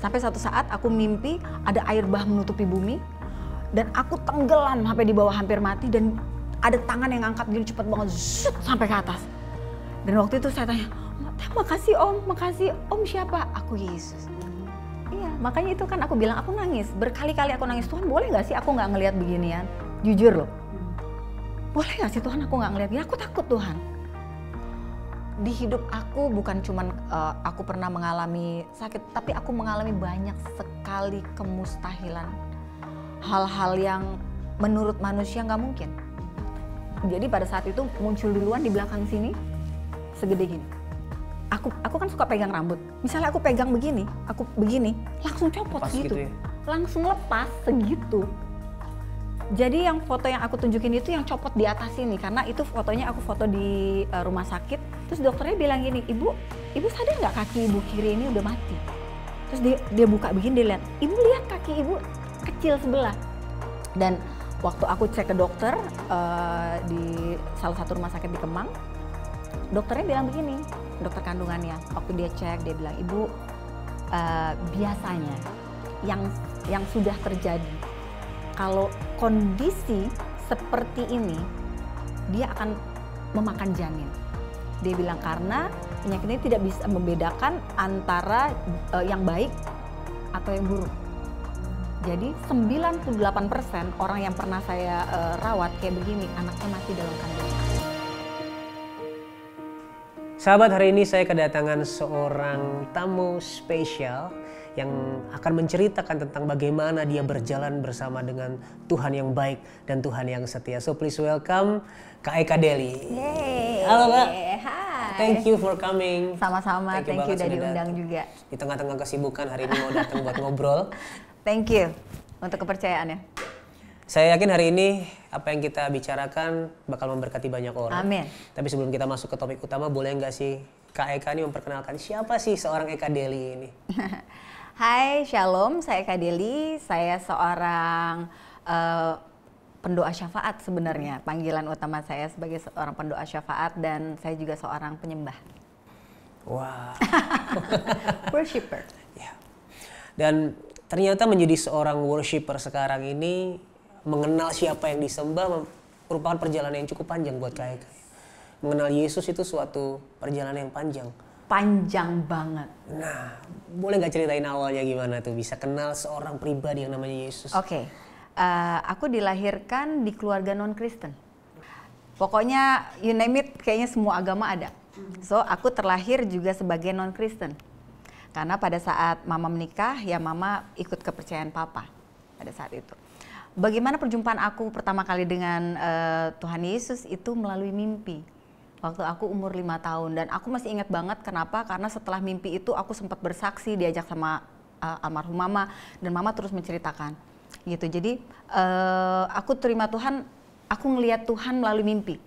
Sampai satu saat aku mimpi ada air bah menutupi bumi dan aku tenggelam sampai di bawah hampir mati dan ada tangan yang angkat gini cepet banget sampai ke atas. Dan waktu itu saya tanya, makasih om siapa? Aku Yesus. Iya, makanya itu kan aku bilang aku nangis, berkali-kali aku nangis, Tuhan boleh gak sih aku gak ngelihat beginian? Jujur loh, boleh gak sih Tuhan aku gak ngelihat begini? Aku takut Tuhan. Di hidup aku bukan cuman aku pernah mengalami sakit, tapi aku mengalami banyak sekali kemustahilan. Hal-hal yang menurut manusia nggak mungkin. Jadi pada saat itu muncul duluan di belakang sini, segede gini. Aku kan suka pegang rambut. Misalnya aku pegang begini, aku begini, langsung copot gitu ya? Langsung lepas segitu. Jadi yang foto yang aku tunjukin itu yang copot di atas sini, karena itu fotonya aku foto di rumah sakit. Terus dokternya bilang gini, ibu sadar nggak kaki ibu kiri ini udah mati? Terus dia buka begini, dia lihat, ibu lihat kaki ibu kecil sebelah. Dan waktu aku cek ke dokter di salah satu rumah sakit di Kemang, dokternya bilang begini, dokter kandungannya, waktu dia cek dia bilang, ibu biasanya yang sudah terjadi, kalau kondisi seperti ini, dia akan memakan janin. Dia bilang karena penyakit ini tidak bisa membedakan antara yang baik atau yang buruk. Jadi 98% orang yang pernah saya rawat kayak begini, anaknya masih dalam kandungan. Sahabat, hari ini saya kedatangan seorang tamu spesial yang akan menceritakan tentang bagaimana dia berjalan bersama dengan Tuhan yang baik dan Tuhan yang setia. So please welcome Kak Eka Deli. Yeay. Halo Kak. Hai. Thank you for coming. Sama-sama, thank you udah diundang juga. Di tengah-tengah kesibukan hari ini mau datang buat ngobrol. Thank you untuk kepercayaannya. Saya yakin hari ini apa yang kita bicarakan bakal memberkati banyak orang. Amin. Tapi sebelum kita masuk ke topik utama, boleh nggak sih Kak Eka ini memperkenalkan siapa sih seorang Eka Deli ini? Hai, Shalom, saya Eka Deli. Saya seorang pendoa syafaat sebenarnya. Panggilan utama saya sebagai seorang pendoa syafaat dan saya juga seorang penyembah. Wah. Worshipper. Ya. Dan ternyata menjadi seorang worshipper sekarang ini, mengenal siapa yang disembah merupakan perjalanan yang cukup panjang buat Kak Eka. Mengenal Yesus itu suatu perjalanan yang panjang. Panjang banget. Nah, boleh nggak ceritain awalnya gimana tuh bisa kenal seorang pribadi yang namanya Yesus? Oke. Aku dilahirkan di keluarga non-Kristen. Pokoknya you name it, kayaknya semua agama ada. So aku terlahir juga sebagai non-Kristen. Karena pada saat mama menikah, ya mama ikut kepercayaan papa pada saat itu. Bagaimana perjumpaan aku pertama kali dengan Tuhan Yesus itu melalui mimpi. Waktu aku umur 5 tahun dan aku masih ingat banget kenapa, karena setelah mimpi itu aku sempat bersaksi diajak sama almarhum mama dan mama terus menceritakan gitu. Jadi aku terima Tuhan, aku ngelihat Tuhan melalui mimpi.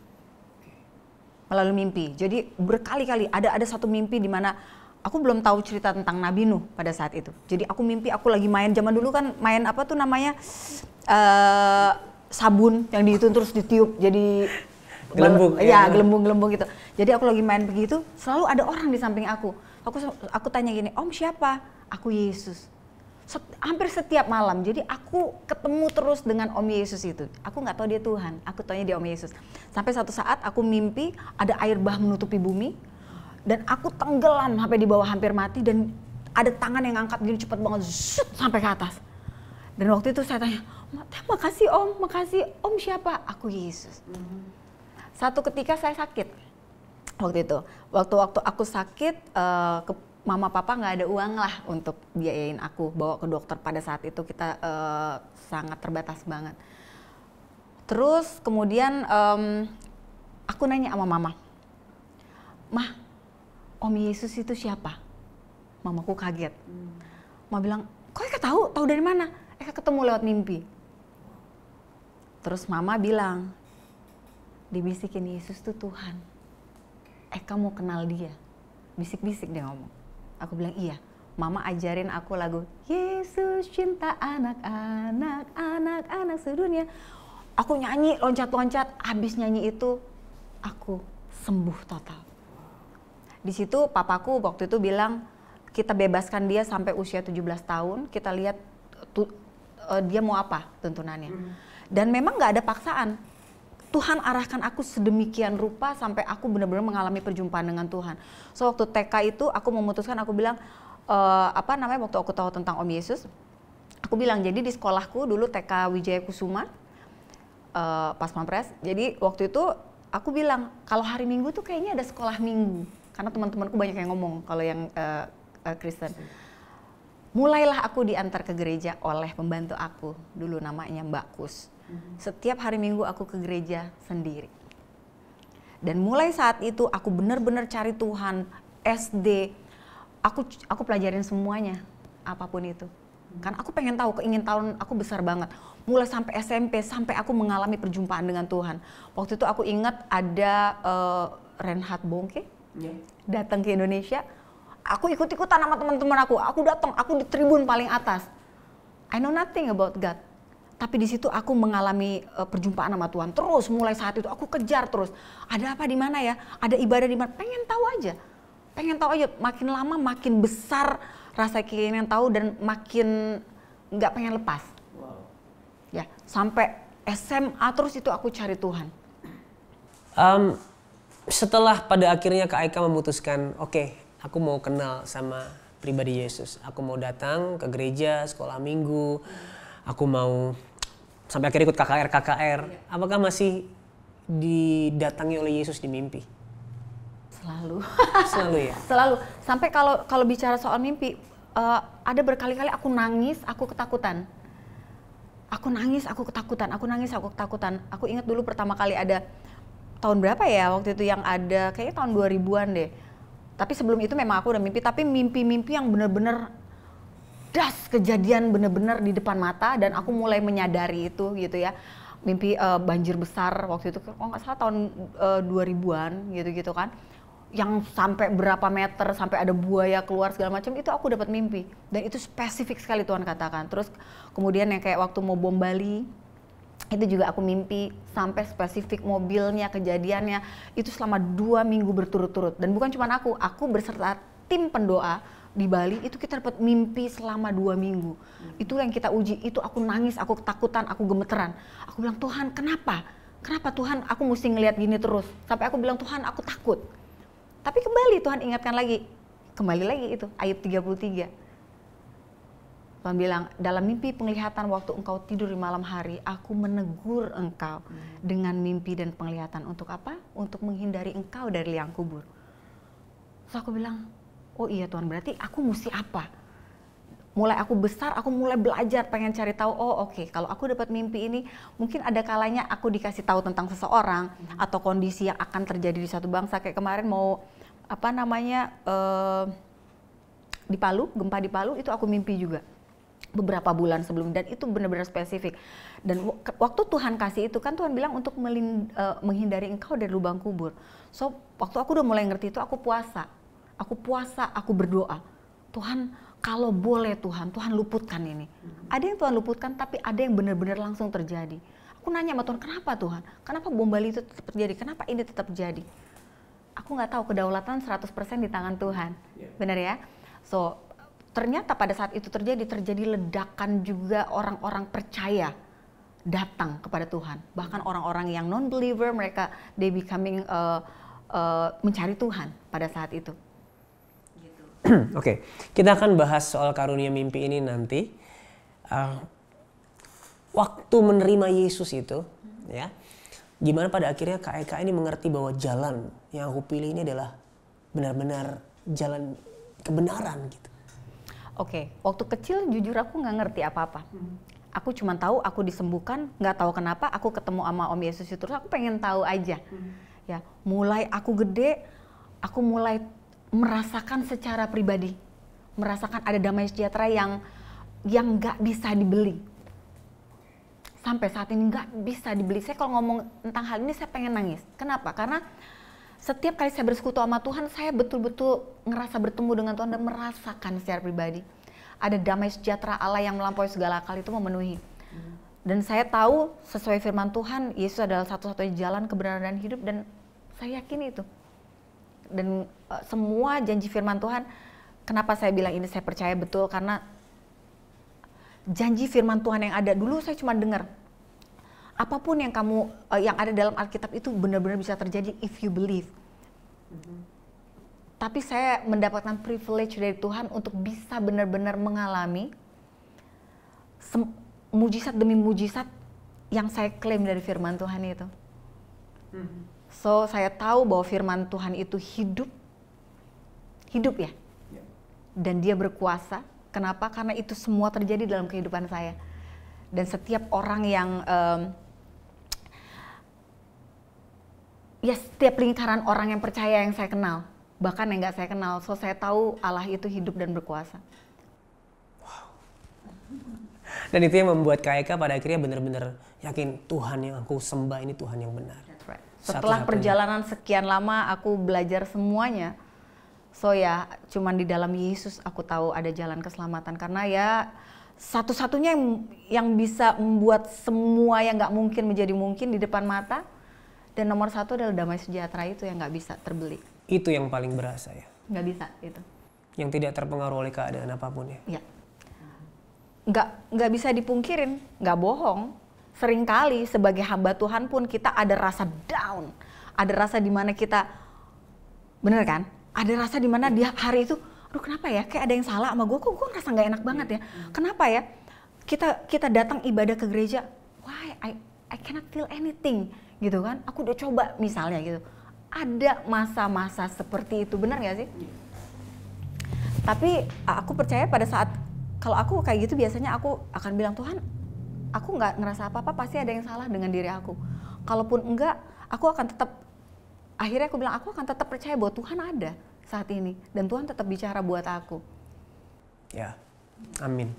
Jadi berkali-kali ada satu mimpi di mana aku belum tahu cerita tentang Nabi Nuh pada saat itu. Jadi aku mimpi aku lagi main, zaman dulu kan main apa tuh namanya sabun yang dihitung terus ditiup jadi gelembung. Ya, gelembung gitu. Jadi aku lagi main begitu, selalu ada orang di samping aku. Aku tanya gini, "Om siapa?" "Aku Yesus." Hampir setiap malam. Jadi aku ketemu terus dengan Om Yesus itu. Aku nggak tahu dia Tuhan, aku taunya dia Om Yesus. Sampai satu saat aku mimpi ada air bah menutupi bumi dan aku tenggelam sampai di bawah hampir mati dan ada tangan yang angkat gini cepet banget sampai ke atas. Dan waktu itu saya tanya, makasih om siapa?" "Aku Yesus." Satu ketika saya sakit waktu itu. Waktu aku sakit, mama papa nggak ada uang lah untuk biayain aku bawa ke dokter. Pada saat itu kita sangat terbatas banget. Terus kemudian aku nanya sama mama, "Mah, Om Yesus itu siapa?" Mamaku kaget. Mama bilang, "Kok Eka tahu? Tahu dari mana?" "Eka ketemu lewat mimpi." Terus mama bilang, "Dibisikin Yesus tuh Tuhan. Eka mau kenal dia." Bisik-bisik dia ngomong. Aku bilang, "Iya." Mama ajarin aku lagu Yesus cinta anak-anak, anak-anak sedunia. Aku nyanyi, loncat-loncat. Habis nyanyi itu, aku sembuh total. Di situ papaku waktu itu bilang, kita bebaskan dia sampai usia 17 tahun, kita lihat dia mau apa tuntunannya. Dan memang nggak ada paksaan. Tuhan arahkan aku sedemikian rupa sampai aku benar-benar mengalami perjumpaan dengan Tuhan. So waktu TK itu aku memutuskan, aku bilang waktu aku tahu tentang Om Yesus, aku bilang jadi di sekolahku dulu TK Wijaya Kusuma, pas Pampres. Jadi waktu itu aku bilang kalau hari Minggu tuh kayaknya ada sekolah Minggu, karena teman-temanku banyak yang ngomong kalau yang Kristen. Mulailah aku diantar ke gereja oleh pembantu aku, dulu namanya Mbak Kus. Setiap hari Minggu aku ke gereja sendiri. Dan mulai saat itu aku benar-benar cari Tuhan. SD, aku pelajarin semuanya, apapun itu. Karena aku pengen tahu, keinginan aku besar banget. Mulai sampai SMP, sampai aku mengalami perjumpaan dengan Tuhan. Waktu itu aku ingat ada Reinhard Bonnke datang ke Indonesia. Aku ikut-ikutan sama teman-teman aku datang, aku di tribun paling atas. I know nothing about God. Tapi di situ aku mengalami perjumpaan sama Tuhan. Terus mulai saat itu aku kejar terus. Ada apa di mana ya? Ada ibadah di mana? Pengen tahu aja. Makin lama makin besar rasa keinginan tahu dan makin nggak pengen lepas. Wow. Ya, sampai SMA terus itu aku cari Tuhan. Setelah pada akhirnya Kak Aika memutuskan, oke, aku mau kenal sama pribadi Yesus. Aku mau datang ke gereja, sekolah minggu. Aku mau sampai akhirnya ikut KKR. Apakah masih didatangi oleh Yesus di mimpi? Selalu. Selalu ya? Selalu. Sampai kalau bicara soal mimpi, ada berkali-kali aku nangis, aku ketakutan. Aku nangis, aku ketakutan. Aku ingat dulu pertama kali ada, tahun berapa ya waktu itu yang ada, kayaknya tahun 2000-an deh. Tapi sebelum itu memang aku udah mimpi, tapi mimpi-mimpi yang benar-benar kejadian benar-benar di depan mata, dan aku mulai menyadari itu gitu ya. Mimpi banjir besar waktu itu, kalau nggak salah tahun 2000-an gitu-gitu kan. Yang sampai berapa meter, sampai ada buaya keluar segala macam, itu aku dapat mimpi. Dan itu spesifik sekali Tuhan katakan. Terus kemudian yang kayak waktu mau bom Bali, itu juga aku mimpi sampai spesifik mobilnya, kejadiannya itu selama 2 minggu berturut-turut. Dan bukan cuma aku berserta tim pendoa di Bali itu kita dapat mimpi selama 2 minggu. Itu yang kita uji, itu aku nangis, aku ketakutan, aku gemeteran. Aku bilang, Tuhan kenapa? Kenapa Tuhan aku mesti ngelihat gini terus? Sampai aku bilang, Tuhan aku takut. Tapi kembali Tuhan ingatkan lagi, kembali lagi itu Ayub 33. Tuhan bilang, dalam mimpi penglihatan waktu engkau tidur di malam hari, aku menegur engkau dengan mimpi dan penglihatan. Untuk apa? Untuk menghindari engkau dari liang kubur. Terus aku bilang, oh iya Tuhan, berarti aku mesti apa? Mulai aku besar, aku mulai belajar, pengen cari tahu, oh oke, kalau aku dapat mimpi ini, mungkin ada kalanya aku dikasih tahu tentang seseorang, atau kondisi yang akan terjadi di satu bangsa. Kayak kemarin mau, di Palu, gempa di Palu, itu aku mimpi juga. Beberapa bulan sebelum, dan itu benar-benar spesifik. Dan waktu Tuhan kasih itu kan Tuhan bilang untuk menghindari engkau dari lubang kubur. So waktu aku udah mulai ngerti itu, aku puasa, aku berdoa, Tuhan kalau boleh Tuhan luputkan ini. Ada yang Tuhan luputkan, tapi ada yang benar-benar langsung terjadi. Aku nanya sama Tuhan, kenapa Tuhan? Kenapa bom Bali itu tetap terjadi? Kenapa ini tetap terjadi? Aku nggak tahu, kedaulatan 100% di tangan Tuhan, benar ya? So ternyata pada saat itu terjadi ledakan juga, orang-orang percaya datang kepada Tuhan. Bahkan orang-orang yang non-believer, mereka they becoming mencari Tuhan pada saat itu. Gitu. Oke, kita akan bahas soal karunia mimpi ini nanti. Waktu menerima Yesus itu, ya, gimana pada akhirnya Kak Eka ini mengerti bahwa jalan yang aku pilih ini adalah benar-benar jalan kebenaran gitu. Oke, waktu kecil jujur aku nggak ngerti apa-apa. Aku cuma tahu aku disembuhkan, nggak tahu kenapa aku ketemu sama Om Yesus itu, terus aku pengen tahu aja. Ya, mulai aku gede, aku mulai merasakan secara pribadi, merasakan ada damai sejahtera yang nggak bisa dibeli. Sampai saat ini nggak bisa dibeli. Saya kalau ngomong tentang hal ini saya pengen nangis. Kenapa? Karena setiap kali saya bersekutu sama Tuhan, saya betul-betul ngerasa bertemu dengan Tuhan dan merasakan secara pribadi. Ada damai sejahtera Allah yang melampaui segala akal itu memenuhi. Dan saya tahu sesuai firman Tuhan, Yesus adalah satu-satunya jalan kebenaran dan hidup, dan saya yakin itu. Dan semua janji firman Tuhan, kenapa saya bilang ini saya percaya betul, karena janji firman Tuhan yang ada dulu saya cuma dengar. Apapun yang yang ada dalam Alkitab itu benar-benar bisa terjadi if you believe. Tapi saya mendapatkan privilege dari Tuhan untuk bisa benar-benar mengalami mujizat demi mujizat yang saya klaim dari firman Tuhan itu. So saya tahu bahwa firman Tuhan itu hidup ya, dan dia berkuasa. Kenapa? Karena itu semua terjadi dalam kehidupan saya. Dan setiap orang yang setiap lingkaran orang yang percaya yang saya kenal, bahkan yang nggak saya kenal, so saya tahu Allah itu hidup dan berkuasa. Wow. Dan itu yang membuat Kak Eka pada akhirnya benar-benar yakin Tuhan yang aku sembah ini Tuhan yang benar. Right. Setelah perjalanan sekian lama aku belajar semuanya, so ya cuman di dalam Yesus aku tahu ada jalan keselamatan, karena ya satu-satunya yang bisa membuat semua yang nggak mungkin menjadi mungkin di depan mata. Dan nomor satu adalah damai sejahtera itu yang nggak bisa terbeli. Itu yang paling berasa ya? Nggak bisa itu. Yang tidak terpengaruh oleh keadaan apapun ya? Iya. Nggak bisa dipungkirin, nggak bohong. Seringkali sebagai hamba Tuhan pun kita ada rasa down. Ada rasa di mana kita, bener kan? Ada rasa di mana di hari itu, aduh kenapa ya? Kayak ada yang salah sama gue, kok gue ngerasa nggak enak banget ya? Kenapa ya? Kita datang ibadah ke gereja, why I cannot feel anything. Gitu kan, aku udah coba misalnya gitu. Ada masa-masa seperti itu, benar gak sih? Tapi aku percaya pada saat, kalau aku kayak gitu biasanya aku akan bilang, Tuhan aku gak ngerasa apa-apa, pasti ada yang salah dengan diri aku. Kalaupun enggak, aku akan tetap, akhirnya aku bilang aku akan tetap percaya bahwa Tuhan ada saat ini. Dan Tuhan tetap bicara buat aku. Ya, amin.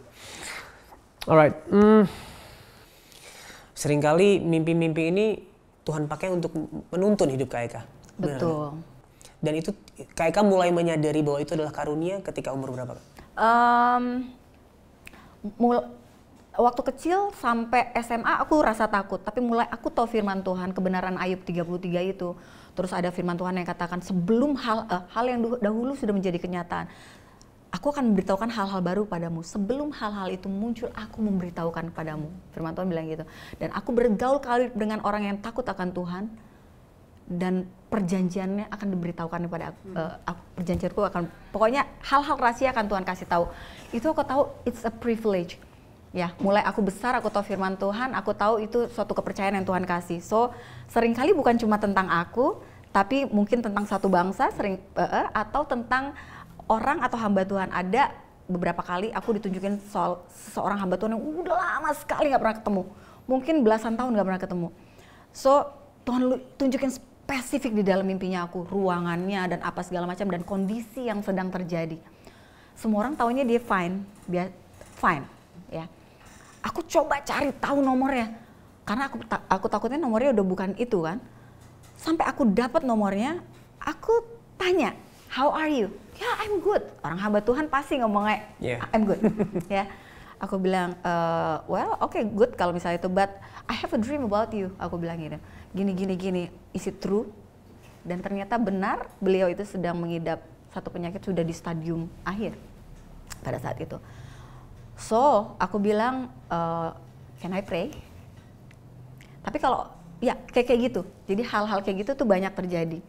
Alright, seringkali mimpi-mimpi ini Tuhan pakai untuk menuntun hidup Kak Eka. Betul. Dan itu Kak Eka mulai menyadari bahwa itu adalah karunia ketika umur berapa? Waktu kecil sampai SMA aku rasa takut, tapi mulai aku tahu firman Tuhan, kebenaran Ayub 33 itu. Terus ada firman Tuhan yang katakan sebelum hal yang dahulu sudah menjadi kenyataan, aku akan memberitahukan hal-hal baru padamu. Sebelum hal-hal itu muncul, aku memberitahukan padamu. Firman Tuhan bilang gitu. Dan aku bergaul kali dengan orang yang takut akan Tuhan. Dan perjanjiannya akan diberitahukan kepada aku. Perjanjianku akan, pokoknya hal-hal rahasia akan Tuhan kasih tahu. Itu aku tahu, it's a privilege. Ya, mulai aku besar, aku tahu firman Tuhan, aku tahu itu suatu kepercayaan yang Tuhan kasih. So, seringkali bukan cuma tentang aku, tapi mungkin tentang satu bangsa, atau tentang orang atau hamba Tuhan. Ada beberapa kali aku ditunjukin soal seorang hamba Tuhan yang udah lama sekali gak pernah ketemu. Mungkin belasan tahun gak pernah ketemu. So Tuhan tunjukin spesifik di dalam mimpinya aku, ruangannya dan apa segala macam dan kondisi yang sedang terjadi. Semua orang taunya dia fine ya. Aku coba cari tahu nomornya, karena aku takutnya nomornya udah bukan itu kan. Sampai aku dapat nomornya, aku tanya, how are you? Ya, I'm good. Orang hamba Tuhan pasti ngomongnya, I'm good. Ya, aku bilang, well, okay, good kalau misalnya itu, but I have a dream about you. Aku bilang gini, gini. Is it true? Dan ternyata benar, beliau itu sedang mengidap satu penyakit sudah di stadium akhir pada saat itu. So, aku bilang, can I pray? Tapi kalau, ya kayak gitu. Jadi hal-hal kayak gitu tuh banyak terjadi.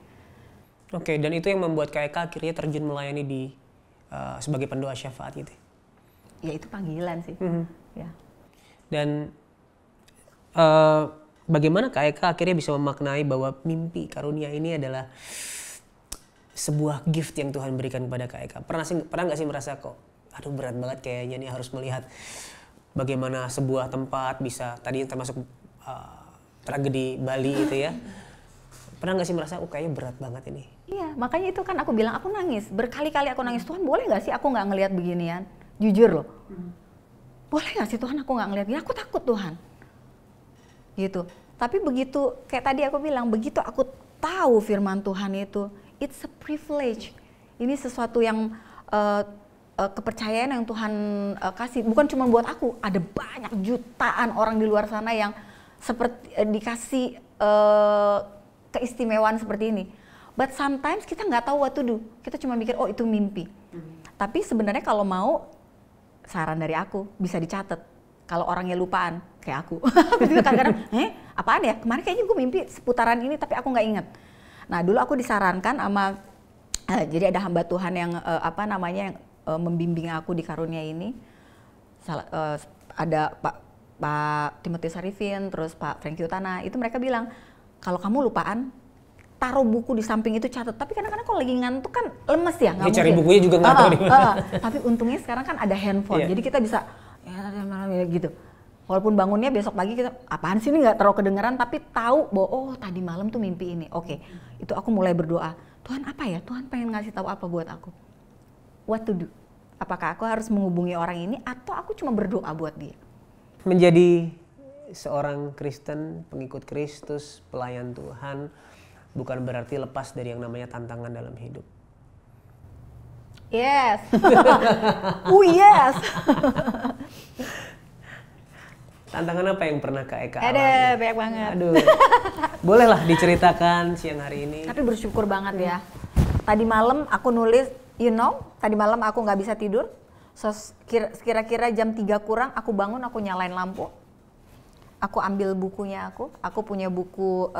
Oke, dan itu yang membuat Kak Eka akhirnya terjun melayani sebagai pendoa syafaat gitu? Ya itu panggilan sih. Ya. Dan bagaimana Kak Eka akhirnya bisa memaknai bahwa mimpi karunia ini adalah sebuah gift yang Tuhan berikan kepada Kak Eka? Pernah nggak sih merasa kok, aduh berat banget kayaknya nih harus melihat bagaimana sebuah tempat bisa, tadi termasuk tragedi Bali itu ya. Pernah nggak sih merasa, kayaknya berat banget ini? Iya, makanya itu kan aku bilang, aku nangis. Berkali-kali aku nangis, Tuhan boleh nggak sih aku nggak ngelihat beginian? Jujur loh. Boleh nggak sih Tuhan aku nggak ngelihat begini? Aku takut Tuhan. Gitu. Tapi begitu, kayak tadi aku bilang, begitu aku tahu firman Tuhan itu, it's a privilege. Ini sesuatu yang kepercayaan yang Tuhan kasih. Bukan cuma buat aku, ada banyak jutaan orang di luar sana yang seperti dikasih keistimewaan seperti ini. But sometimes kita nggak tahu what to do. Kita cuma mikir, oh itu mimpi. Tapi sebenarnya kalau mau, saran dari aku bisa dicatat. Kalau orangnya lupaan kayak aku, aku juga kadang-kadang, apaan ya? Kemarin kayaknya gue mimpi seputaran ini tapi aku nggak inget. Nah dulu aku disarankan sama, jadi ada hamba Tuhan yang yang membimbing aku di karunia ini. Ada Pak Timotius Arifin, terus Pak Franky Utana, itu mereka bilang, kalau kamu lupaan, taruh buku di samping itu, catat. Tapi kadang-kadang kalau lagi ngantuk kan lemes ya, nggak mungkin. Cari bukunya juga nggak tahu di mana. Tapi untungnya sekarang kan ada handphone, jadi kita bisa gitu. Walaupun bangunnya besok pagi kita, apaan sih ini nggak terlalu kedengeran, tapi tahu bahwa oh tadi malam tuh mimpi ini. Oke, itu aku mulai berdoa. Tuhan apa ya? Tuhan pengen ngasih tahu apa buat aku? What to do? Apakah aku harus menghubungi orang ini atau aku cuma berdoa buat dia? Menjadi seorang Kristen, pengikut Kristus, pelayan Tuhan, bukan berarti lepas dari yang namanya tantangan dalam hidup. Yes. Oh yes. Tantangan apa yang pernah Kak Eka alami? Ada banyak banget. Aduh. Bolehlah diceritakan siang hari ini. Tapi bersyukur banget ya. Tadi malam aku nulis, tadi malam aku nggak bisa tidur. So, kira-kira jam 3 kurang aku bangun, aku nyalain lampu. Aku ambil bukunya aku punya buku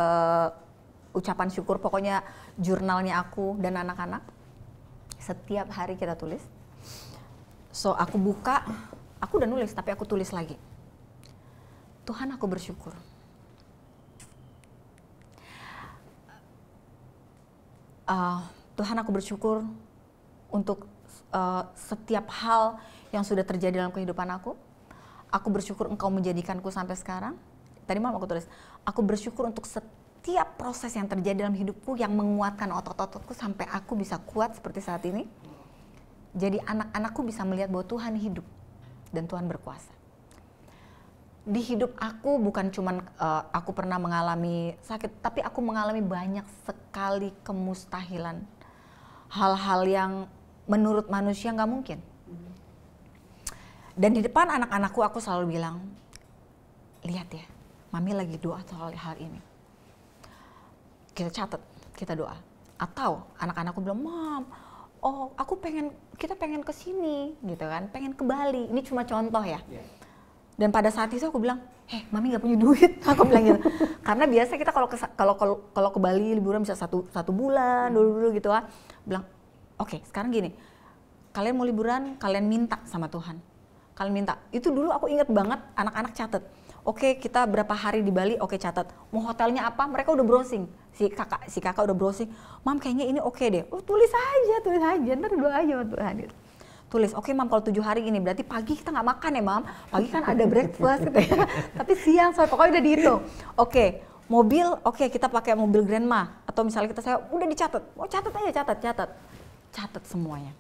ucapan syukur, pokoknya jurnalnya aku dan anak-anak. Setiap hari kita tulis. So aku buka, aku udah nulis tapi aku tulis lagi. Tuhan aku bersyukur. Tuhan aku bersyukur untuk setiap hal yang sudah terjadi dalam kehidupan aku. Aku bersyukur Engkau menjadikanku sampai sekarang. Tadi malam aku tulis, aku bersyukur untuk setiap proses yang terjadi dalam hidupku yang menguatkan otot-ototku sampai aku bisa kuat seperti saat ini. Jadi anak-anakku bisa melihat bahwa Tuhan hidup dan Tuhan berkuasa. Di hidup aku bukan cuman aku pernah mengalami sakit, tapi aku mengalami banyak sekali kemustahilan. Hal-hal yang menurut manusia nggak mungkin. Dan di depan anak-anakku aku selalu bilang, lihat ya, Mami lagi doa soal hal ini. Kita catat, kita doa. Atau anak-anakku bilang, Mam, oh kita pengen ke sini gitu kan, pengen ke Bali. Ini cuma contoh ya. Dan pada saat itu aku bilang, Mami nggak punya duit. Aku bilang gitu. Karena biasa kita kalau ke Bali liburan bisa satu bulan dulu gitu lah. Bilang, oke, sekarang gini, kalian mau liburan, kalian minta sama Tuhan. Kalian minta. Itu dulu aku inget banget, anak-anak catat. Oke, kita berapa hari di Bali, oke catat. Mau hotelnya apa? Mereka udah browsing. Si kakak udah browsing. Mam, kayaknya ini oke deh. Oh, tulis aja. Ntar doa aja sama Tuhan. Tulis, oke Mam, kalau 7 hari ini berarti pagi kita nggak makan ya Mam. Pagi kan ada breakfast gitu ya. Tapi siang, soalnya pokoknya udah dihitung. Oke, mobil, oke kita pakai mobil grandma. Atau misalnya kita udah dicatat. Oh catat aja, catat semuanya.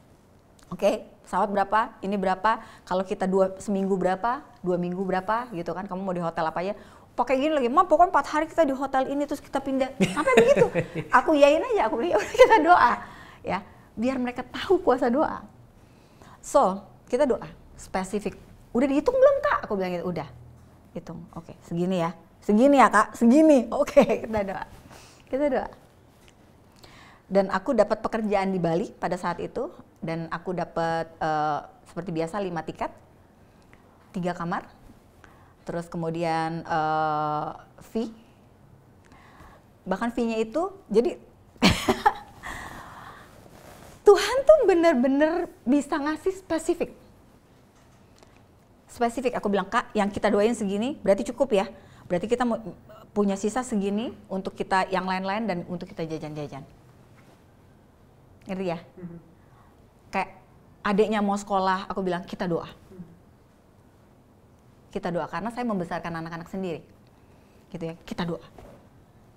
Oke, pesawat berapa, ini berapa, kalau kita seminggu berapa, 2 minggu berapa gitu kan, kamu mau di hotel apa aja. Pakai gini lagi, Mam pokoknya 4 hari kita di hotel ini terus kita pindah. Sampai begitu, aku yain aja, kita doa. Ya, biar mereka tahu kuasa doa. So, kita doa, spesifik. Udah dihitung belum Kak? Aku bilang gitu, udah. Hitung, oke, segini ya Kak, segini. Oke, kita doa. Dan aku dapat pekerjaan di Bali pada saat itu, dan aku dapat seperti biasa 5 tiket, 3 kamar, terus kemudian fee, bahkan fee-nya itu, jadi Tuhan tuh bener-bener bisa ngasih spesifik. Aku bilang, Kak, yang kita doain segini, berarti cukup ya, berarti kita punya sisa segini untuk kita yang lain-lain dan untuk kita jajan-jajan. Ngerti ya? Kayak adiknya mau sekolah, aku bilang kita doa. Kita doa karena saya membesarkan anak-anak sendiri. Gitu ya, kita doa.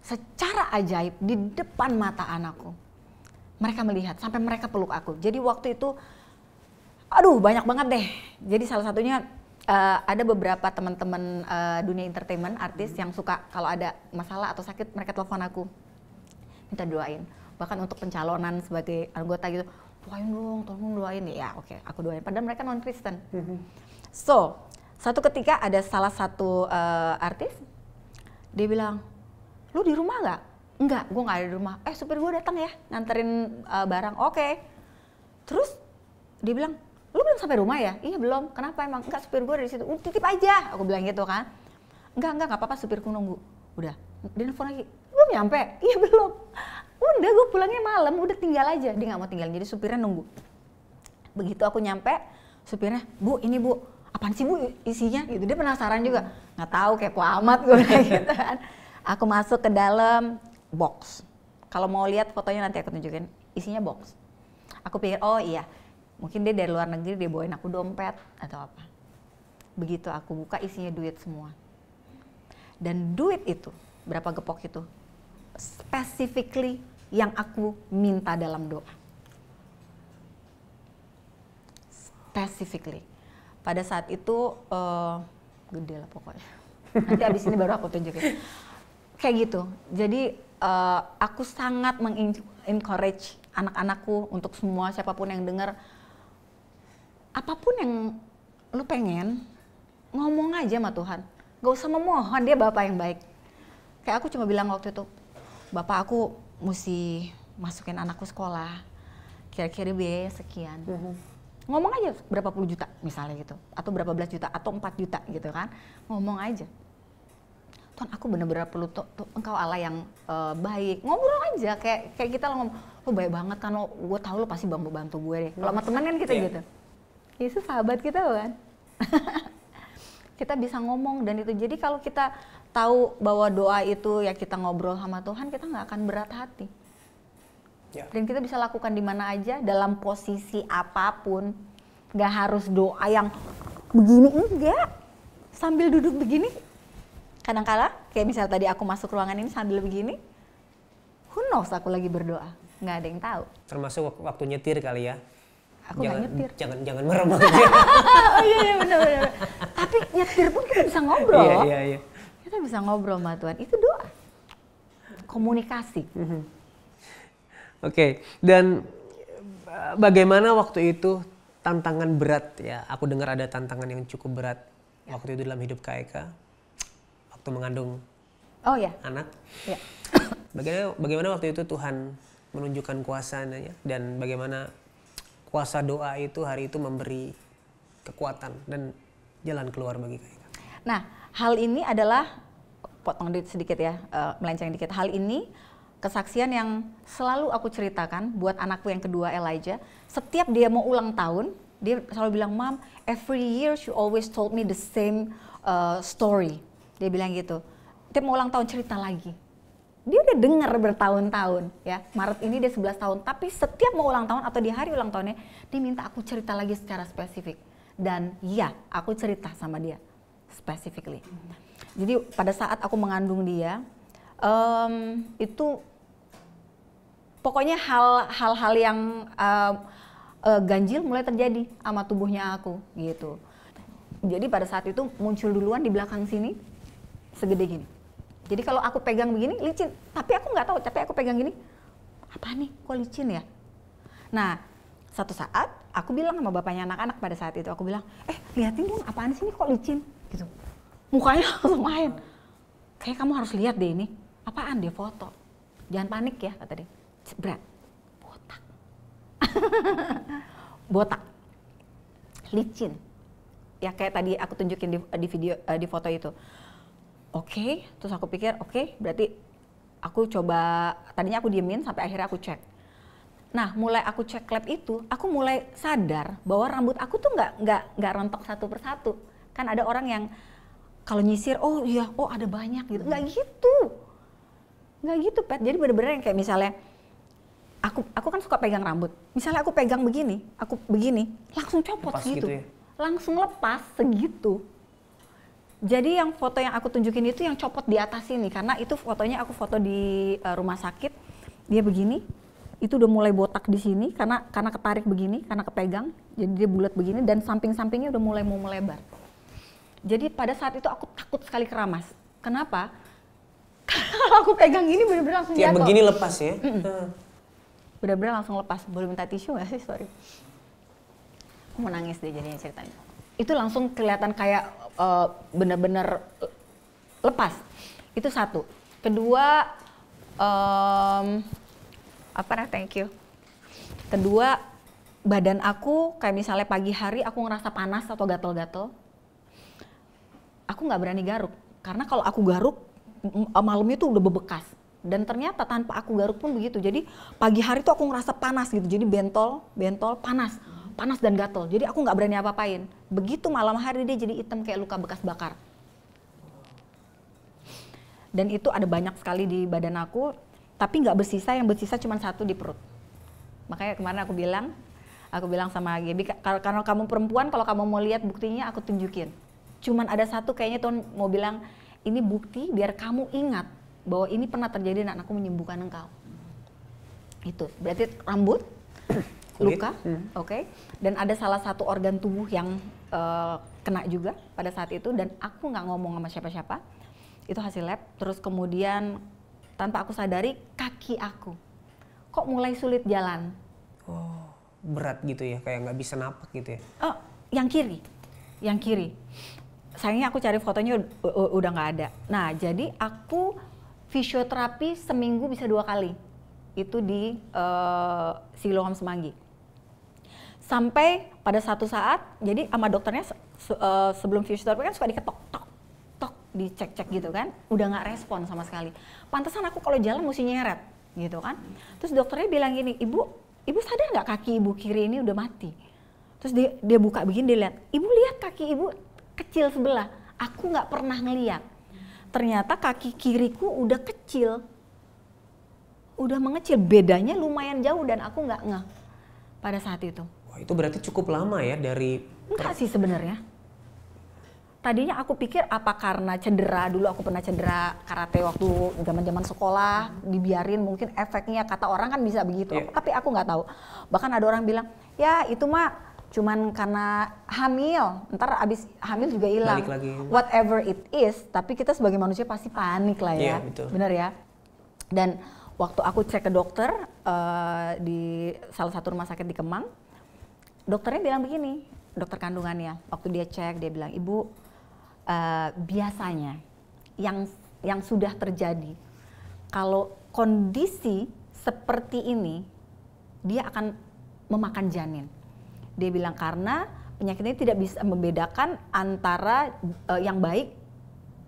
Secara ajaib di depan mata anakku. Mereka melihat sampai mereka peluk aku. Jadi waktu itu banyak banget deh. Jadi salah satunya ada beberapa teman-teman dunia entertainment, artis yang suka kalau ada masalah atau sakit mereka telepon aku. Minta doain. Bahkan untuk pencalonan sebagai anggota gitu, doain dong, tolong doain ya. Oke, aku doain. Padahal mereka non Kristen. So, satu ketika ada salah satu artis, dia bilang, lu di rumah nggak? Enggak, gue nggak ada di rumah. Supir gue datang ya, nganterin barang. Oke. Terus Dia bilang, lu belum sampai rumah ya? Iya belum. Kenapa emang? Enggak, supir gue dari situ. Titip aja. Aku bilang gitu kan. Enggak apa-apa, supirku nunggu. Udah. Dia nelfon lagi. Belum nyampe? Iya belum. Udah, gue pulangnya malam. Udah tinggal aja. Dia nggak mau tinggalin. Jadi supirnya nunggu. Begitu aku nyampe, supirnya, Bu, ini Bu, apaan sih Bu isinya? Gitu. Dia penasaran juga. Nggak tahu, kepo amat gue gitu kan. Aku masuk ke dalam box. Kalau mau lihat fotonya nanti aku tunjukin. Isinya box. Aku pikir, oh iya. Mungkin dia dari luar negeri, dia bawain aku dompet atau apa. Begitu aku buka, isinya duit semua. Dan duit itu, berapa gepok itu? Specifically yang aku minta dalam doa. Specifically. Pada saat itu, gede lah pokoknya. Nanti abis ini baru aku tunjukin. Kayak gitu. Jadi aku sangat mengencourage anak-anakku untuk semua, siapapun yang dengar, apapun yang lu pengen, ngomong aja sama Tuhan. Gak usah memohon, dia Bapak yang baik. Kayak aku cuma bilang waktu itu, Bapak aku mesti masukin anakku sekolah, kira-kira biaya sekian. Ngomong aja berapa puluh juta misalnya gitu, atau berapa belas juta, atau 4 juta gitu kan. Ngomong aja. Tuhan, aku bener-bener perlu Engkau Allah yang baik. Ngobrol aja, kayak kita ngomong, lo baik banget kan, gue tahu lo pasti bantu gue deh. Kalau sama teman kan kita gitu. Yesus sahabat kita kan. Kita bisa ngomong dan itu. Jadi kalau kita tahu bahwa doa itu ya kita ngobrol sama Tuhan, kita nggak akan berat hati. Dan kita bisa lakukan di mana aja, dalam posisi apapun. Nggak harus doa yang begini, enggak. Sambil duduk begini, kadang-kala kayak misalnya tadi aku masuk ruangan ini sambil begini, who knows aku lagi berdoa, nggak ada yang tahu. Termasuk waktu nyetir kali ya. Aku nggak nyetir. Jangan merem aja. Oh iya benar. Tapi nyetir pun kita bisa ngobrol. Iya. Kita bisa ngobrol sama Tuhan. Itu doa. Komunikasi. Oke. Dan bagaimana waktu itu tantangan berat ya? Aku dengar ada tantangan yang cukup berat waktu itu dalam hidup Kak Eka. Waktu mengandung anak. Ya. Bagaimana waktu itu Tuhan menunjukkan kuasanya dan bagaimana kuasa doa itu hari itu memberi kekuatan dan jalan keluar bagi Kak Eka. Nah, hal ini adalah, potong sedikit ya, melenceng dikit. Hal ini kesaksian yang selalu aku ceritakan buat anakku yang kedua Elijah. Setiap dia mau ulang tahun, dia selalu bilang, Mom, every year you always told me the same story. Dia bilang gitu. Tiap mau ulang tahun cerita lagi. Dia udah dengar bertahun-tahun ya. Maret ini dia 11 tahun. Tapi setiap mau ulang tahun atau di hari ulang tahunnya, dia minta aku cerita lagi secara spesifik. Dan iya, aku cerita sama dia specifically. Jadi pada saat aku mengandung dia, itu pokoknya hal-hal yang ganjil mulai terjadi sama tubuhnya aku gitu. Jadi pada saat itu muncul duluan di belakang sini, segede gini. Jadi kalau aku pegang begini licin, tapi aku nggak tahu, tapi aku pegang gini, apa nih, kok licin ya? Nah, satu saat aku bilang sama bapaknya anak-anak pada saat itu, aku bilang, liatin dong apaan sih ini kok licin? Gitu. Mukanya langsung main. Kayak kamu harus lihat deh ini, apaan dia foto. Jangan panik ya, kata dia. Berat, botak. Botak, licin. Ya kayak tadi aku tunjukin di video, di foto itu. Oke, terus aku pikir berarti aku coba, tadinya aku diemin sampai akhirnya aku cek. Nah, mulai aku cek lab itu, aku mulai sadar bahwa rambut aku tuh nggak rontok satu persatu. Kan ada orang yang kalau nyisir, oh ada banyak gitu. Nggak gitu, Pet. Jadi bener-bener yang kayak misalnya, aku kan suka pegang rambut. Misalnya aku pegang begini, langsung copot gitu. Ya? Langsung lepas segitu. Jadi yang foto yang aku tunjukin itu yang copot di atas ini, karena itu fotonya aku foto di rumah sakit. Dia begini, itu udah mulai botak di sini karena ketarik begini, karena kepegang, jadi dia bulat begini dan samping-sampingnya udah mulai mau melebar. Jadi pada saat itu aku takut sekali keramas. Kenapa? Kalau aku pegang ini bener-bener langsung jatuh. Ya begini lepas ya? Bener-bener langsung lepas. Boleh minta tisu nggak sih? Sorry. Aku mau nangis deh jadinya ceritanya. Itu langsung kelihatan kayak bener-bener lepas. Itu satu. Kedua, thank you. Kedua, badan aku kayak misalnya pagi hari aku ngerasa panas atau gatel-gatel, aku nggak berani garuk. Karena kalau aku garuk, malamnya tuh udah bebekas. Dan ternyata tanpa aku garuk pun begitu. Jadi pagi hari tuh aku ngerasa panas gitu. Jadi bentol, panas dan gatel. Jadi aku nggak berani apa-apain. Begitu malam hari dia jadi hitam kayak luka bekas bakar. Dan itu ada banyak sekali di badan aku, tapi nggak bersisa, yang bersisa cuma satu di perut. Makanya kemarin aku bilang sama Gaby, karena kamu perempuan, kalau kamu mau lihat buktinya aku tunjukin. Cuman ada satu kayaknya Tuhan mau bilang, ini bukti biar kamu ingat bahwa ini pernah terjadi dan aku menyembuhkan engkau. Itu berarti rambut, luka, oke. Dan ada salah satu organ tubuh yang kena juga pada saat itu, dan aku nggak ngomong sama siapa-siapa. Itu hasil lab. Terus kemudian tanpa aku sadari kaki aku kok mulai sulit jalan. Oh, berat gitu ya, kayak nggak bisa napak gitu ya? Oh, yang kiri. Sayangnya aku cari fotonya udah nggak ada. Nah, jadi aku fisioterapi seminggu bisa 2 kali. Itu di Siloam Semanggi. Sampai pada satu saat, jadi sama dokternya sebelum fisioterapi kan suka diketok, tok, dicek-cek gitu kan. Udah nggak respon sama sekali. Pantesan aku kalau jalan mesti nyeret gitu kan. Terus dokternya bilang gini, ibu sadar nggak kaki ibu kiri ini udah mati? Terus dia buka begini, dia lihat, ibu lihat kaki ibu kecil sebelah, aku nggak pernah ngeliat. Ternyata kaki kiriku udah kecil, udah mengecil, bedanya lumayan jauh dan aku nggak ngeh pada saat itu. Wah, itu berarti cukup lama ya dari... Enggak sih sebenarnya. Tadinya aku pikir apa karena cedera, dulu aku pernah cedera karate waktu zaman-zaman sekolah, dibiarin mungkin efeknya, kata orang kan bisa begitu, tapi aku nggak tahu. Bahkan ada orang bilang, ya itu mah cuman karena hamil, ntar abis hamil juga hilang. Whatever it is, tapi kita sebagai manusia pasti panik lah ya, bener ya. Dan waktu aku cek ke dokter di salah satu rumah sakit di Kemang, dokternya bilang begini, dokter kandungannya, waktu dia cek dia bilang, ibu biasanya yang sudah terjadi, kalau kondisi seperti ini dia akan memakan janin. Dia bilang karena penyakit ini tidak bisa membedakan antara yang baik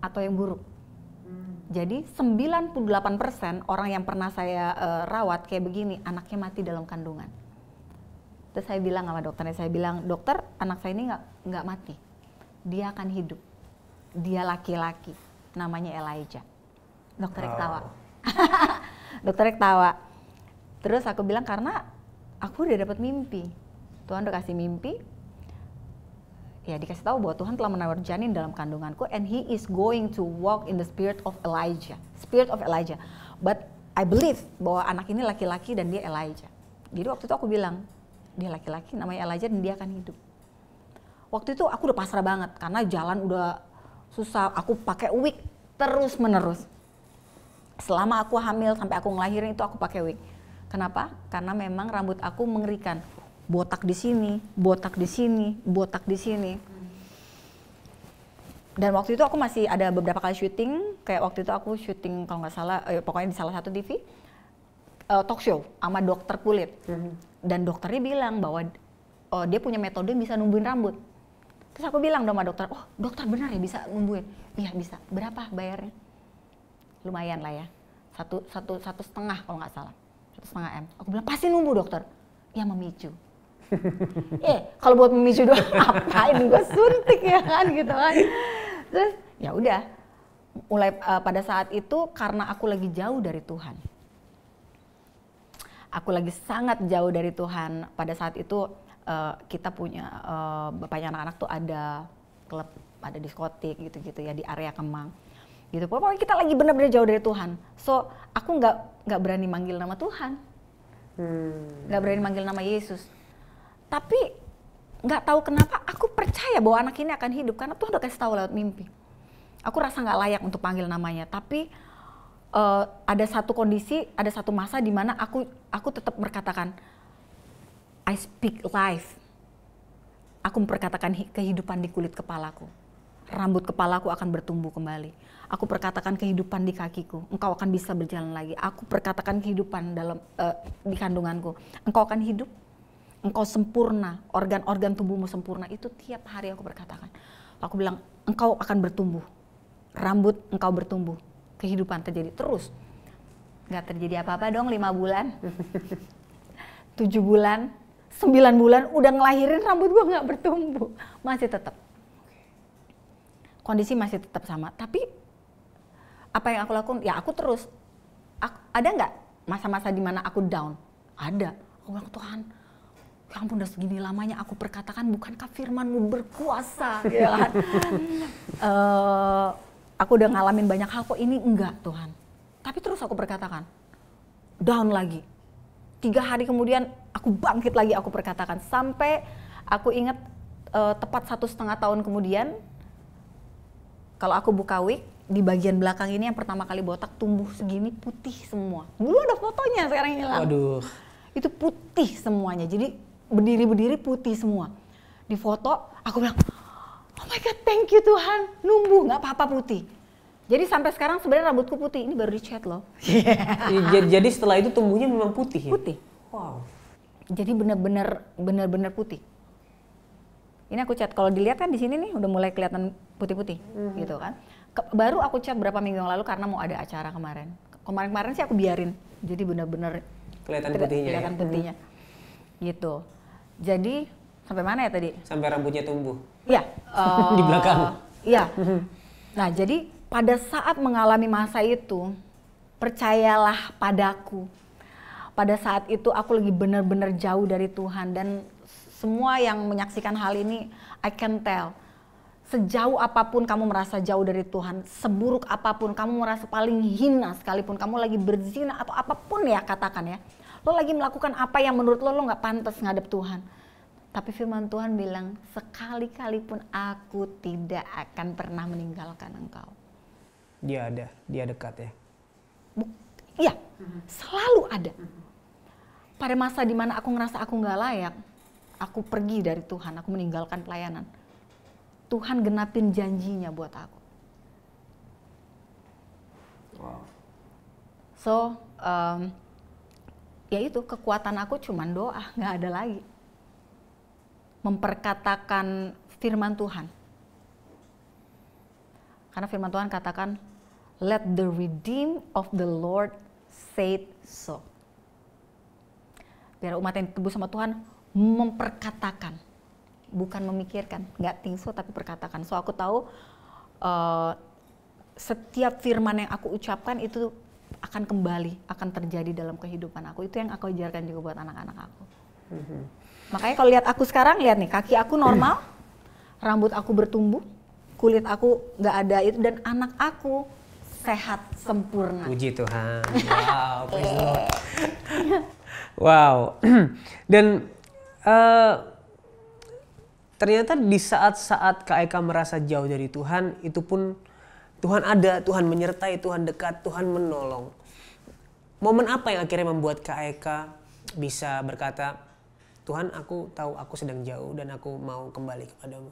atau yang buruk. Jadi 98% orang yang pernah saya rawat kayak begini, anaknya mati dalam kandungan. Terus saya bilang sama dokternya, saya bilang, dokter, anak saya ini nggak mati, dia akan hidup. Dia laki-laki, namanya Elijah. Dokternya ketawa. Dokternya ketawa. Terus aku bilang karena aku udah dapat mimpi. Tuhan udah kasih mimpi, ya dikasih tahu bahwa Tuhan telah menawar janin dalam kandunganku, and He is going to walk in the spirit of Elijah, But I believe bahwa anak ini laki-laki dan dia Elijah. Jadi waktu itu aku bilang, dia laki-laki, namanya Elijah dan dia akan hidup. Waktu itu aku udah pasrah banget karena jalan udah susah, aku pakai wig terus-menerus. Selama aku hamil sampai aku ngelahirin itu aku pakai wig. Kenapa? Karena memang rambut aku mengerikan. Botak di sini, botak di sini, botak di sini. Dan waktu itu aku masih ada beberapa kali syuting, kayak waktu itu aku syuting kalau nggak salah, pokoknya di salah satu TV, talk show sama dokter kulit. Dan dokternya bilang bahwa dia punya metode bisa numbuhin rambut. Terus aku bilang sama dokter, oh dokter benar ya bisa numbuhin? Iya bisa, berapa bayarnya? Lumayan lah ya, satu setengah kalau nggak salah, 1,5 M. Aku bilang pasti numbuh dokter, ya memicu. Kalau buat memicu doang ngapain gue suntik ya kan gitu kan. Terus ya udah mulai pada saat itu karena aku lagi jauh dari Tuhan. Aku lagi sangat jauh dari Tuhan. Pada saat itu kita punya bapaknya anak-anak tuh ada klub, ada diskotik gitu-gitu ya di area Kemang. Gitu. Pokoknya kita lagi benar-benar jauh dari Tuhan. So aku nggak berani manggil nama Tuhan. Nggak berani manggil nama Yesus. Tapi nggak tahu kenapa aku percaya bahwa anak ini akan hidup karena Tuhan udah kasih tahu lewat mimpi. Aku rasa nggak layak untuk panggil namanya, tapi ada satu kondisi, ada satu masa di mana aku tetap berkatakan, I speak life. Aku memperkatakan kehidupan di kulit kepalaku. Rambut kepalaku akan bertumbuh kembali. Aku perkatakan kehidupan di kakiku. Engkau akan bisa berjalan lagi. Aku perkatakan kehidupan di kandunganku. Engkau akan hidup. engkau sempurna, organ-organ tubuhmu sempurna. Itu tiap hari aku berkatakan. Aku bilang, engkau akan bertumbuh, rambut engkau bertumbuh, kehidupan terjadi terus. Gak terjadi apa-apa dong 5 bulan, 7 bulan, 9 bulan udah ngelahirin rambut gue gak bertumbuh. Masih tetap. Kondisi masih tetap sama. Tapi apa yang aku lakukan? Ya aku terus. Ada gak masa-masa dimana aku down? Ada. Aku bilang, Tuhan, ya ampun udah segini lamanya aku perkatakan, bukankah firman-Mu berkuasa? Ya kan? Aku udah ngalamin banyak hal, kok ini enggak Tuhan. Tapi terus aku perkatakan, down lagi. 3 hari kemudian aku bangkit lagi, aku perkatakan. Sampai aku ingat tepat 1,5 tahun kemudian, kalau aku buka wig, di bagian belakang ini yang pertama kali botak tumbuh segini putih semua. Dulu ada fotonya, sekarang hilang. Waduh. Itu putih semuanya, jadi berdiri-berdiri putih semua. Di foto aku bilang, oh my God, thank you Tuhan, numbuh, nggak apa-apa putih. Jadi sampai sekarang sebenarnya rambutku putih, ini baru dicat loh. Jadi setelah itu tumbuhnya memang putih ya? Putih. Wow. Jadi benar-benar putih. Ini aku cat, kalau dilihat kan di sini nih udah mulai kelihatan putih-putih, gitu kan. Baru aku cat berapa minggu yang lalu karena mau ada acara kemarin. Kemarin sih aku biarin, jadi benar-benar Kelihatan putihnya. Kelihatan putihnya, gitu. Jadi sampai mana ya tadi? Sampai rambutnya tumbuh. Iya. Di belakang. Iya. Nah jadi pada saat mengalami masa itu, percayalah padaku. Pada saat itu aku lagi benar-benar jauh dari Tuhan, dan semua yang menyaksikan hal ini, I can tell. Sejauh apapun kamu merasa jauh dari Tuhan, seburuk apapun kamu merasa paling hina sekalipun kamu lagi berzina atau apapun ya katakan ya. Lo lagi melakukan apa yang menurut lo nggak pantas ngadep Tuhan. Tapi firman Tuhan bilang, sekali-kali pun aku tidak akan pernah meninggalkan engkau. Dia ada, dia dekat ya. Iya, selalu ada. Pada masa dimana aku ngerasa aku nggak layak, aku pergi dari Tuhan, aku meninggalkan pelayanan. Tuhan genapin janjinya buat aku. Wow. So, ya itu kekuatan aku cuman doa, nggak ada lagi. Memperkatakan firman Tuhan. Karena firman Tuhan katakan, let the redeemed of the Lord say so. Biar umat yang ditebus sama Tuhan memperkatakan. Bukan memikirkan, nggak think so tapi perkatakan. So aku tahu setiap firman yang aku ucapkan itu akan kembali, akan terjadi dalam kehidupan aku. Itu yang aku ajarkan juga buat anak-anak aku. Makanya kalau lihat aku sekarang, lihat nih, kaki aku normal, rambut aku bertumbuh, kulit aku nggak ada itu, dan anak aku sehat sempurna. Puji Tuhan. Wow, praise the Lord. Wow. Dan ternyata di saat-saat Kak Eka merasa jauh dari Tuhan, itu pun Tuhan ada, Tuhan menyertai, Tuhan dekat, Tuhan menolong. Momen apa yang akhirnya membuat Kak Eka bisa berkata, Tuhan, aku tahu aku sedang jauh dan aku mau kembali kepadamu?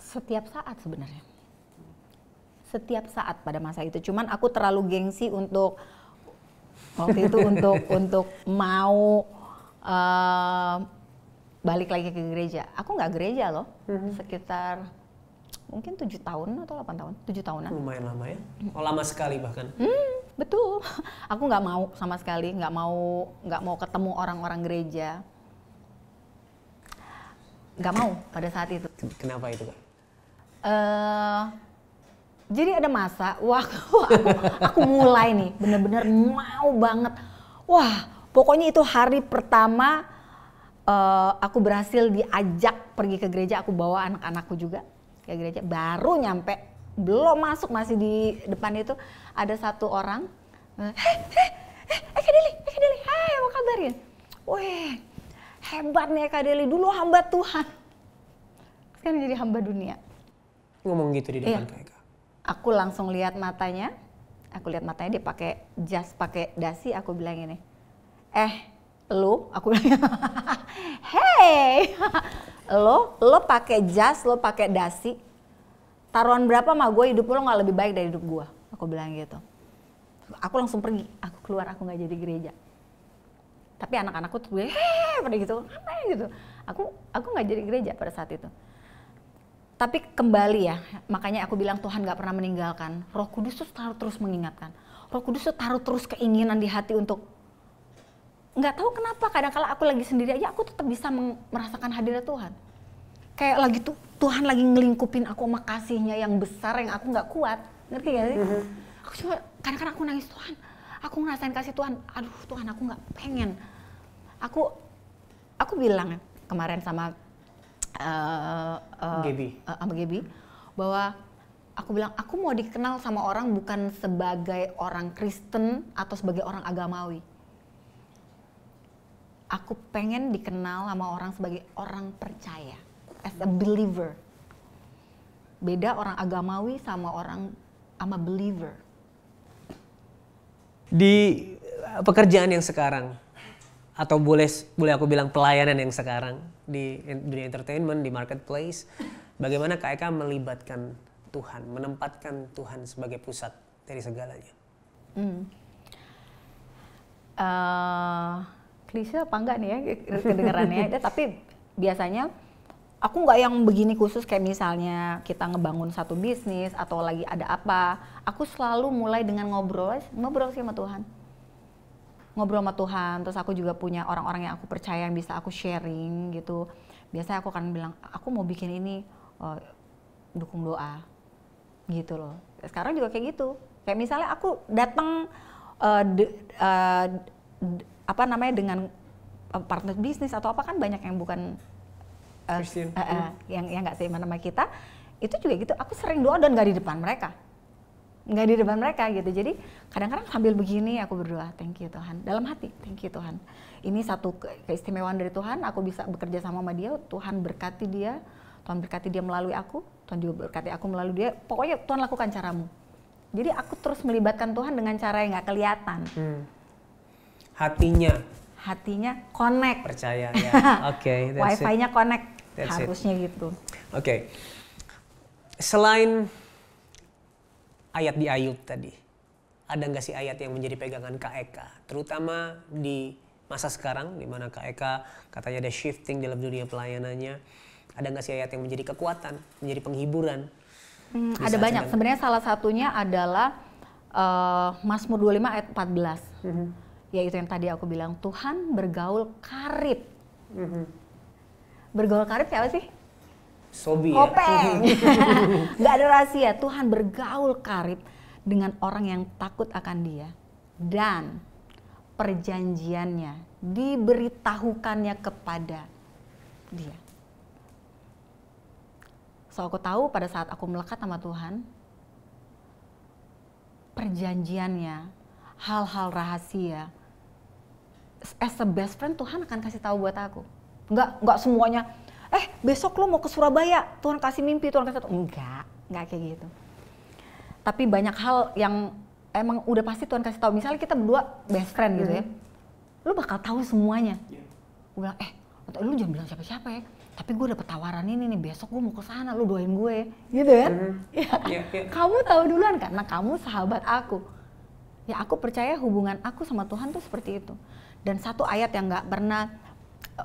Setiap saat sebenarnya. Setiap saat pada masa itu. Cuman aku terlalu gengsi untuk waktu itu untuk mau balik lagi ke gereja. Aku nggak gereja loh, sekitar mungkin 7 tahun atau 8 tahun, 7 tahunan. Lumayan lama ya? Oh, lama sekali bahkan. Betul. Aku nggak mau sama sekali, nggak mau ketemu orang-orang gereja. Nggak mau pada saat itu. Kenapa itu, Kak? Jadi ada masa, aku mulai nih, bener-bener mau banget. Wah, pokoknya itu hari pertama aku berhasil diajak pergi ke gereja. Aku bawa anak-anakku juga ke gereja. Baru nyampe, belum masuk, masih di depan itu ada satu orang. Kak Deli, hai, apa kabarnya? Wih, hebat nih Kak Deli, dulu hamba Tuhan, sekarang jadi hamba dunia. Ngomong gitu di depan Kak Eka. Aku langsung lihat matanya, dia pakai jas, pakai dasi. Aku bilang ini, lu, aku bilang, hey, lo pakai jas, lo pakai dasi, taruhan berapa mah gue, hidup lo nggak lebih baik dari hidup gue. Aku bilang gitu. Aku langsung pergi, aku keluar, aku nggak jadi gereja. Tapi anak-anakku tuh gue pada gitu, ngapain gitu. Aku nggak jadi gereja pada saat itu. Tapi kembali ya, makanya aku bilang Tuhan nggak pernah meninggalkan. Roh Kudus tuh taruh terus mengingatkan. Roh Kudus tuh taruh terus keinginan di hati untuk, nggak tahu kenapa kadang-kala aku lagi sendiri aja aku tetap bisa merasakan hadirat Tuhan. Kayak lagi tuh Tuhan lagi ngelingkupin aku sama kasihnya yang besar yang aku nggak kuat, ngerti gak sih? Aku cuma kadang-kadang aku nangis, Tuhan, aku ngerasain kasih Tuhan. Aduh Tuhan, aku nggak pengen. Aku bilang kemarin sama Gaby bahwa aku bilang aku mau dikenal sama orang bukan sebagai orang Kristen atau sebagai orang agamawi. Aku pengen dikenal sama orang sebagai orang percaya, as a believer. Beda orang agamawi sama believer. Di pekerjaan yang sekarang, atau boleh aku bilang pelayanan yang sekarang di dunia entertainment, di marketplace, bagaimana Kak Eka melibatkan Tuhan, menempatkan Tuhan sebagai pusat dari segalanya? Klise apa enggak nih ya kedengarannya, tapi biasanya aku nggak yang begini khusus kayak misalnya kita ngebangun satu bisnis atau lagi ada apa, aku selalu mulai dengan ngobrol sih sama Tuhan. Ngobrol sama Tuhan, terus aku juga punya orang-orang yang aku percaya yang bisa aku sharing gitu. Biasanya aku akan bilang, aku mau bikin ini, dukung doa gitu loh. Sekarang juga kayak gitu. Kayak misalnya aku datang dengan partner bisnis atau apa, kan banyak yang bukan yang nggak terima nama kita, itu juga gitu. Aku sering doa dan nggak di depan mereka. Gitu. Jadi kadang-kadang sambil begini aku berdoa, thank you Tuhan, dalam hati, thank you Tuhan. Ini satu keistimewaan dari Tuhan, aku bisa bekerja sama dia, Tuhan berkati dia melalui aku, Tuhan juga berkati aku melalui dia. Pokoknya Tuhan lakukan caramu. Jadi aku terus melibatkan Tuhan dengan cara yang nggak kelihatan. Hatinya connect. Percaya ya. Oke, Wi-Fi-nya connect. Harusnya gitu. Oke. Selain ayat di Ayub tadi, ada nggak sih ayat yang menjadi pegangan Kak Eka, terutama di masa sekarang di mana Kak Eka katanya ada shifting dalam dunia pelayanannya? Ada nggak sih ayat yang menjadi kekuatan, menjadi penghiburan? Ada banyak. Sebenarnya salah satunya adalah Mazmur 25 ayat 14. Yaitu yang tadi aku bilang, Tuhan bergaul karib. Bergaul karib siapa sih? Sobi ya? Kopeng. Nggak ada rahasia. Tuhan bergaul karib dengan orang yang takut akan dia. Dan perjanjiannya diberitahukannya kepada dia. So aku tahu pada saat aku melekat sama Tuhan, perjanjiannya, hal-hal rahasia, as a best friend Tuhan akan kasih tahu buat aku. Nggak semuanya, besok lo mau ke Surabaya, Tuhan kasih mimpi, Tuhan kasih tahu. Enggak kayak gitu. Tapi banyak hal yang emang udah pasti Tuhan kasih tahu. Misalnya kita berdua best friend gitu ya, lo bakal tahu semuanya. Gue bilang, lu jangan bilang siapa-siapa ya. Tapi gue dapet tawaran ini nih, besok gue mau ke sana, lu doain gue, gitu kan? Kamu tahu duluan karena kamu sahabat aku. Ya aku percaya hubungan aku sama Tuhan tuh seperti itu. Dan satu ayat yang nggak pernah,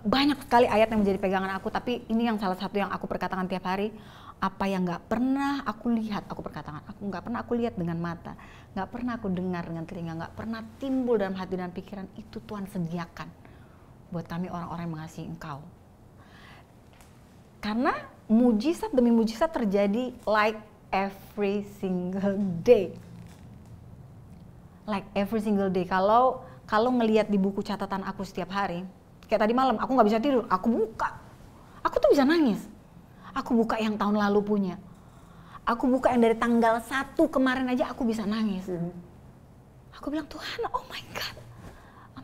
banyak sekali ayat yang menjadi pegangan aku, tapi ini yang salah satu yang aku perkatakan tiap hari. Apa yang nggak pernah aku lihat, aku perkatakan, nggak pernah aku lihat dengan mata, nggak pernah aku dengar dengan telinga, nggak pernah timbul dalam hati dan pikiran, itu Tuhan sediakan buat kami orang-orang yang mengasihi Engkau. Karena mujizat demi mujizat terjadi like every single day. Like every single day. Kalau ngelihat di buku catatan aku setiap hari, kayak tadi malam aku nggak bisa tidur, aku buka, aku tuh bisa nangis. Aku buka yang tahun lalu punya, aku buka yang dari tanggal 1 kemarin aja aku bisa nangis. Aku bilang, Tuhan, oh my God,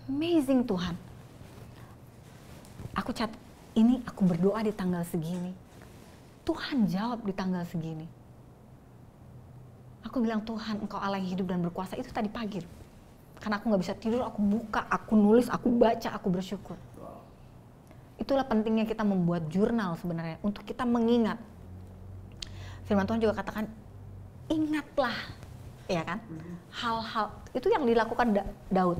amazing Tuhan. Aku catat, ini aku berdoa di tanggal segini, Tuhan jawab di tanggal segini. Aku bilang, Tuhan, Engkau Allah yang hidup dan berkuasa. Itu tadi pagi. Karena aku gak bisa tidur, aku buka, aku nulis, aku baca, aku bersyukur. Itulah pentingnya kita membuat jurnal sebenarnya, untuk kita mengingat. Firman Tuhan juga katakan, ingatlah, ya kan? Hal-hal, itu yang dilakukan Daud.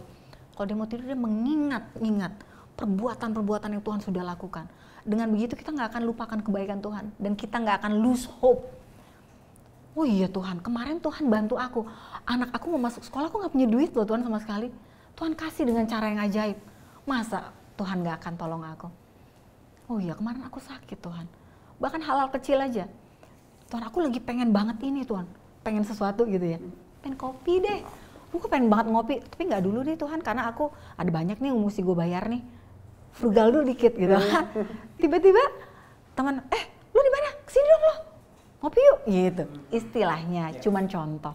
Kalau dia mau tidur, dia mengingat perbuatan-perbuatan yang Tuhan sudah lakukan. Dengan begitu kita nggak akan lupakan kebaikan Tuhan. Dan kita nggak akan lose hope. Oh iya Tuhan, kemarin Tuhan bantu aku. Anak aku mau masuk sekolah, aku nggak punya duit loh Tuhan sama sekali. Tuhan kasih dengan cara yang ajaib. Masa Tuhan nggak akan tolong aku? Oh iya, kemarin aku sakit Tuhan. Bahkan hal-hal kecil aja. Tuhan, aku lagi pengen banget ini Tuhan. Pengen sesuatu gitu ya. Pengen kopi deh. Aku pengen banget ngopi, tapi nggak dulu nih Tuhan, karena aku ada banyak nih yang mesti gue bayar nih. Frugal dulu dikit gitu kan. Tiba-tiba teman, lu di mana? Kesini dong lo. Ngopi yuk gitu. Istilahnya, cuman contoh.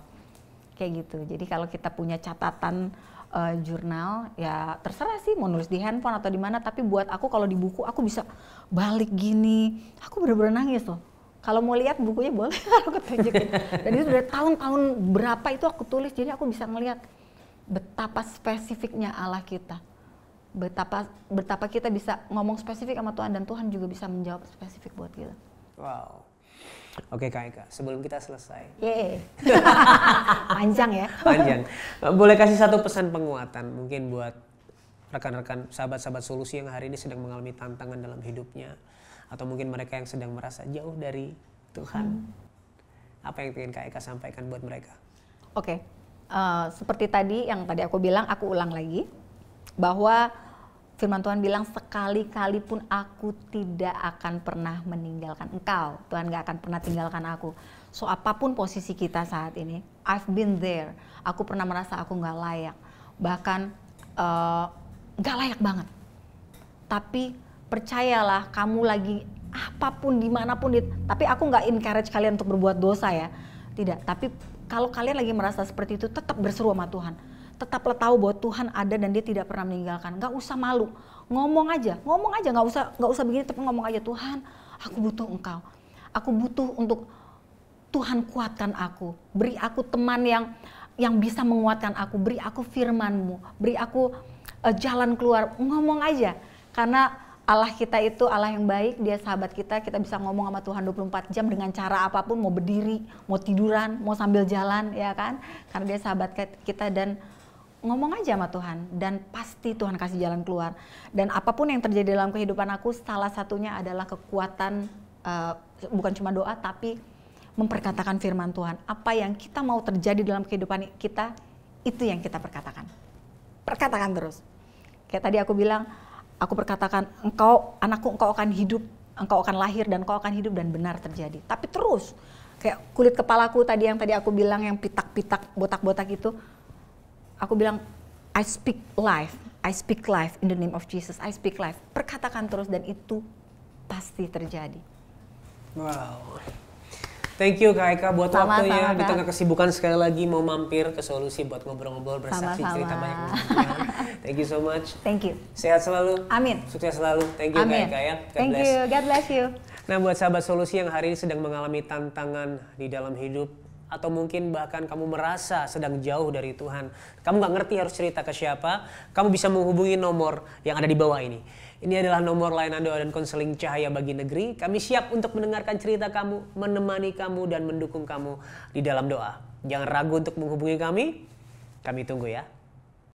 Kayak gitu. Jadi kalau kita punya catatan jurnal, ya terserah sih mau nulis di handphone atau di mana, tapi buat aku kalau di buku aku bisa balik gini. Aku bener-bener nangis loh. Kalau mau lihat bukunya boleh, aku tunjukin. Dan itu udah tahun-tahun berapa itu aku tulis, jadi aku bisa ngelihat betapa spesifiknya Allah kita. Betapa kita bisa ngomong spesifik sama Tuhan, dan Tuhan juga bisa menjawab spesifik buat kita. Wow. Oke Kak Eka, sebelum kita selesai. Panjang ya. Panjang. Boleh kasih satu pesan penguatan mungkin buat rekan-rekan sahabat-sahabat solusi yang hari ini sedang mengalami tantangan dalam hidupnya. Atau mungkin mereka yang sedang merasa jauh dari Tuhan. Apa yang ingin Kak Eka sampaikan buat mereka? Oke, seperti tadi yang tadi aku bilang, aku ulang lagi. Bahwa firman Tuhan bilang, sekali-kali pun aku tidak akan pernah meninggalkan engkau. Tuhan gak akan pernah tinggalkan aku. So apapun posisi kita saat ini, I've been there. Aku pernah merasa aku gak layak. Bahkan gak layak banget. Tapi percayalah, kamu lagi apapun dimanapun, tapi aku nggak encourage kalian untuk berbuat dosa ya, tidak. Tapi kalau kalian lagi merasa seperti itu, tetap berseru sama Tuhan. Tetaplah tahu bahwa Tuhan ada dan Dia tidak pernah meninggalkan. Nggak usah malu, ngomong aja, nggak usah begini, tapi ngomong aja, Tuhan, aku butuh Engkau. Aku butuh untuk Tuhan kuatkan aku, beri aku teman yang bisa menguatkan aku, beri aku firman-Mu, beri aku jalan keluar. Ngomong aja, karena Allah kita itu Allah yang baik, Dia sahabat kita bisa ngomong sama Tuhan 24 jam dengan cara apapun, mau berdiri, mau tiduran, mau sambil jalan, ya kan? Karena Dia sahabat kita, dan ngomong aja sama Tuhan, dan pasti Tuhan kasih jalan keluar. Dan apapun yang terjadi dalam kehidupan aku, salah satunya adalah kekuatan, bukan cuma doa, tapi memperkatakan firman Tuhan. Apa yang kita mau terjadi dalam kehidupan kita, itu yang kita perkatakan. Perkatakan terus. Kayak tadi aku bilang, aku perkatakan, engkau, anakku, engkau akan hidup, engkau akan lahir dan engkau akan hidup, dan benar terjadi. Tapi terus, kayak kulit kepalaku tadi yang tadi aku bilang, yang pitak-pitak, botak-botak itu, aku bilang, I speak life in the name of Jesus, I speak life. Perkatakan terus, dan itu pasti terjadi. Wow. Thank you Kak Eka buat waktunya, di tengah kesibukan sekali lagi mau mampir ke Solusi buat ngobrol-ngobrol, bersaksi cerita banyak banget. Thank you so much. Thank you. Sehat selalu. Amin. Sukses selalu. Thank you Kak Eka ya. Thank you. God bless you. Nah, buat sahabat Solusi yang hari ini sedang mengalami tantangan di dalam hidup, atau mungkin bahkan kamu merasa sedang jauh dari Tuhan, kamu gak ngerti harus cerita ke siapa, kamu bisa menghubungi nomor yang ada di bawah ini. Ini adalah nomor layanan doa dan konseling Cahaya Bagi Negeri. Kami siap untuk mendengarkan cerita kamu, menemani kamu, dan mendukung kamu di dalam doa. Jangan ragu untuk menghubungi kami tunggu ya.